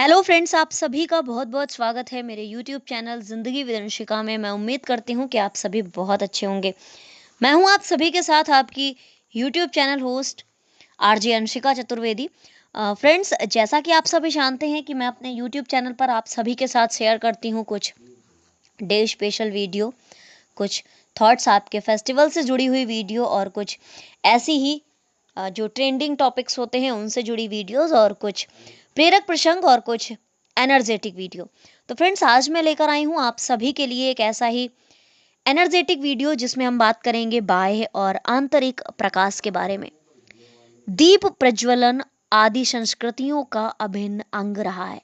Hello friends, आप सभी का बहुत बहुत स्वागत है मेरे यूट्यूब चैनल जिंदगी विद अंशिका में। मैं उम्मीद करती हूँ कि आप सभी बहुत अच्छे होंगे। मैं हूँ आप सभी के साथ आपकी YouTube channel host RJ Anshika Chaturvedi. Friends, जैसा कि आप सभी जानते हैं कि मैं अपने यूट्यूब चैनल पर आप सभी के साथ शेयर करती हूँ कुछ डे स्पेशल वीडियो, कुछ थॉट्स आपके फेस्टिवल से जुड़ी हुई वीडियो और कुछ ऐसी ही जो ट्रेंडिंग टॉपिक्स होते हैं उनसे जुड़ी वीडियोस और कुछ प्रेरक प्रसंग और कुछ एनर्जेटिक वीडियो। तो फ्रेंड्स, आज मैं लेकर आई हूँ आप सभी के लिए एक ऐसा ही एनर्जेटिक वीडियो जिसमें हम बात करेंगे बाह्य और आंतरिक प्रकाश के बारे में। दीप प्रज्वलन आदि संस्कृतियों का अभिन्न अंग रहा है।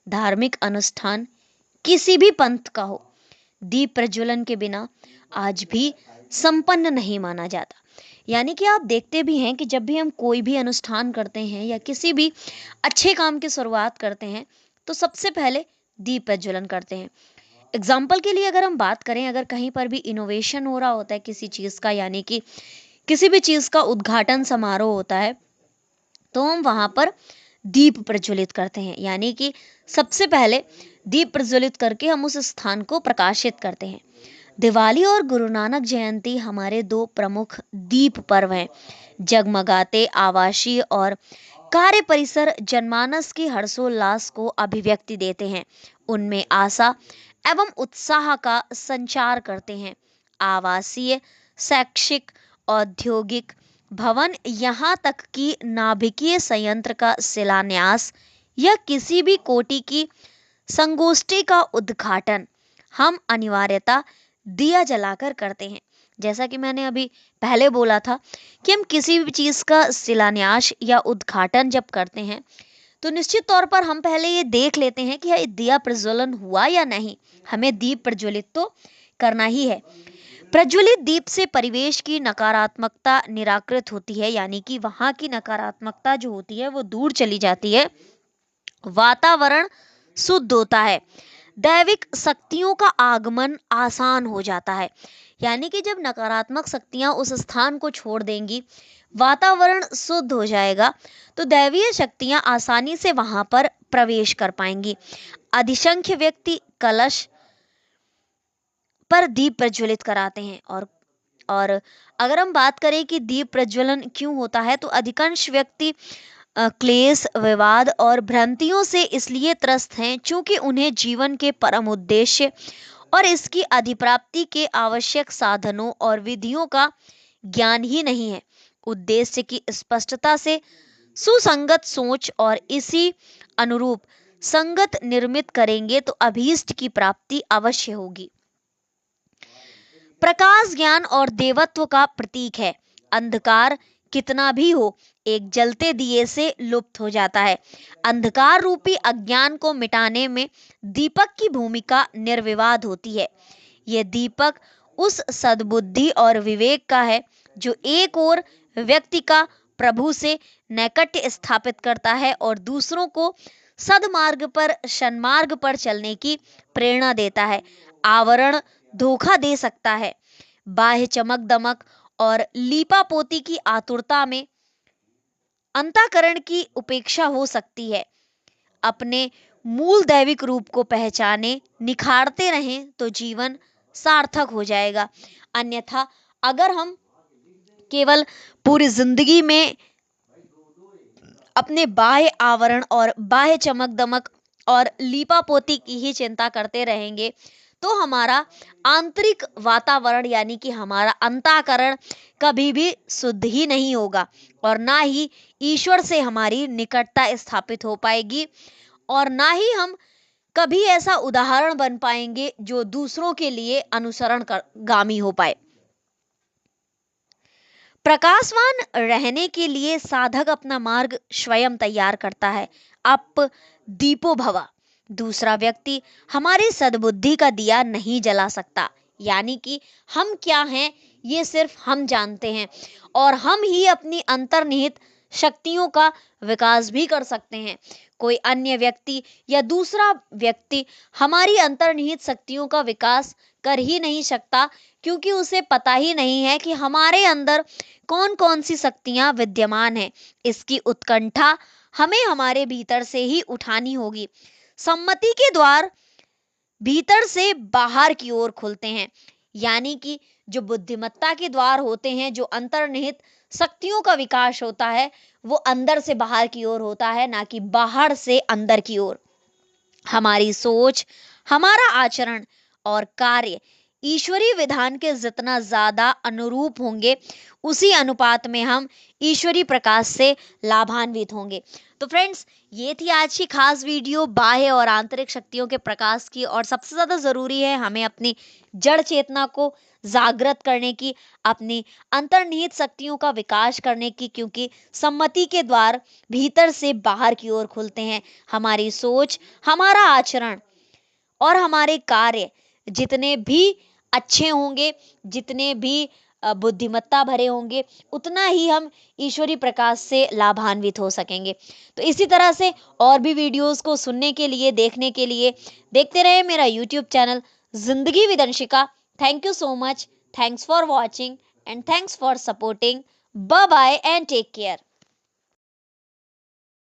धार्मिक अनुष्ठान किसी भी पंथ का हो, दीप प्रज्वलन के बिना आज भी संपन्न नहीं माना जाता। यानी कि आप देखते भी हैं कि जब भी हम कोई भी अनुष्ठान करते हैं या किसी भी अच्छे काम की शुरुआत करते हैं तो सबसे पहले दीप प्रज्वलन करते हैं। एग्जाम्पल के लिए अगर हम बात करें, अगर कहीं पर भी इनोवेशन हो रहा होता है किसी चीज का, यानी कि किसी भी चीज का उद्घाटन समारोह होता है, तो हम वहां पर दीप प्रज्वलित करते हैं। यानी कि सबसे पहले दीप प्रज्वलित करके हम उस स्थान को प्रकाशित करते हैं। दिवाली और गुरु नानक जयंती हमारे दो प्रमुख दीप पर्व हैं। जगमगाते आवासीय और कार्य परिसर जनमानस की हर्षोल्लास को अभिव्यक्ति देते हैं, उनमें आशा एवं उत्साह का संचार करते हैं। आवासीय, शैक्षिक, औद्योगिक भवन, यहाँ तक कि नाभिकीय संयंत्र का शिलान्यास या किसी भी कोटि की संगोष्ठी का उद्घाटन हम अनिवार्यता दिया जलाकर करते हैं। जैसा कि मैंने अभी पहले बोला था कि हम किसी भी चीज का शिलान्यास या उद्घाटन जब करते हैं तो निश्चित तौर पर हम पहले ये देख लेते हैं कि यह दिया प्रज्वलन हुआ या नहीं। हमें दीप प्रज्वलित तो करना ही है। प्रज्वलित दीप से परिवेश की नकारात्मकता निराकृत होती है, यानी कि वहां की नकारात्मकता जो होती है वो दूर चली जाती है। वातावरण शुद्ध होता है। दैविक शक्तियों का आगमन आसान हो जाता है। यानी कि जब नकारात्मक शक्तियां उस स्थान को छोड़ देंगी, वातावरण शुद्ध हो जाएगा, तो दैवीय शक्तियां आसानी से वहां पर प्रवेश कर पाएंगी। अधिसंख्य व्यक्ति कलश पर दीप प्रज्वलित कराते हैं। और अगर हम बात करें कि दीप प्रज्वलन क्यों होता है, तो अधिकांश व्यक्ति क्लेश, विवाद और भ्रांतियों से इसलिए त्रस्त हैं क्योंकि उन्हें जीवन के परम उद्देश्य और इसकी अधिप्राप्ति के आवश्यक साधनों और विधियों का ज्ञान ही नहीं है। उद्देश्य की स्पष्टता से सुसंगत सोच और इसी अनुरूप संगत निर्मित करेंगे तो अभीष्ट की प्राप्ति अवश्य होगी। प्रकाश ज्ञान और देवत्व का प्रतीक है। अंधकार कितना भी हो, एक जलते दिए से लुप्त हो जाता है। अंधकार रूपी अज्ञान को मिटाने में दीपक की भूमिका निर्विवाद होती है। यह दीपक उस सद्बुद्धि और विवेक का है जो एक और व्यक्ति का प्रभु से नैकट्य स्थापित करता है और दूसरों को सदमार्ग पर, सन्मार्ग पर चलने की प्रेरणा देता है। आवरण धोखा दे सकता है। बाह्य चमक दमक और लीपापोती की आतुरता में अंतःकरण की उपेक्षा हो सकती है। अपने मूल दैविक रूप को पहचाने, निखारते रहें तो जीवन सार्थक हो जाएगा। अन्यथा अगर हम केवल पूरी जिंदगी में अपने बाह्य आवरण और बाह्य चमक दमक और लीपापोती की ही चिंता करते रहेंगे तो हमारा आंतरिक वातावरण, यानी कि हमारा अंतःकरण कभी भी शुद्ध ही नहीं होगा और ना ही ईश्वर से हमारी निकटता स्थापित हो पाएगी और ना ही हम कभी ऐसा उदाहरण बन पाएंगे जो दूसरों के लिए अनुसरण गामी हो पाए। प्रकाशवान रहने के लिए साधक अपना मार्ग स्वयं तैयार करता है। अप दीपो भवा। दूसरा व्यक्ति हमारी सद्बुद्धि का दिया नहीं जला सकता। यानी कि हम क्या हैं ये सिर्फ हम जानते हैं और हम ही अपनी अंतर्निहित शक्तियों का विकास भी कर सकते हैं। कोई अन्य व्यक्ति या दूसरा व्यक्ति हमारी अंतर्निहित शक्तियों का विकास कर ही नहीं सकता, क्योंकि उसे पता ही नहीं है कि हमारे अंदर कौन कौन सी शक्तियां विद्यमान हैं। इसकी उत्कंठा हमें हमारे भीतर से ही उठानी होगी। सम्मति के द्वार भीतर से बाहर की ओर खुलते हैं, यानी कि जो बुद्धिमत्ता के द्वार होते हैं, जो अंतर्निहित शक्तियों का विकास होता है, वो अंदर से बाहर की ओर होता है, ना कि बाहर से अंदर की ओर। हमारी सोच, हमारा आचरण और कार्य ईश्वरीय विधान के जितना ज्यादा अनुरूप होंगे, उसी अनुपात में हम ईश्वरीय प्रकाश से लाभान्वित होंगे। तो फ्रेंड्स, ये थी आज की खास वीडियो बाह्य और आंतरिक शक्तियों के प्रकाश की। और सबसे ज्यादा जरूरी है हमें अपनी जड़ चेतना को जागृत करने की, अपनी अंतर्निहित शक्तियों का विकास करने की, क्योंकि सम्मति के द्वार भीतर से बाहर की ओर खुलते हैं। हमारी सोच, हमारा आचरण और हमारे कार्य जितने भी अच्छे होंगे, जितने भी बुद्धिमत्ता भरे होंगे, उतना ही हम ईश्वरीय प्रकाश से लाभान्वित हो सकेंगे। तो इसी तरह से और भी वीडियोस को सुनने के लिए, देखने के लिए देखते रहे मेरा यूट्यूब चैनल जिंदगी with Anshika. Thank you so much, thanks for watching and thanks for supporting. Bye bye and take care.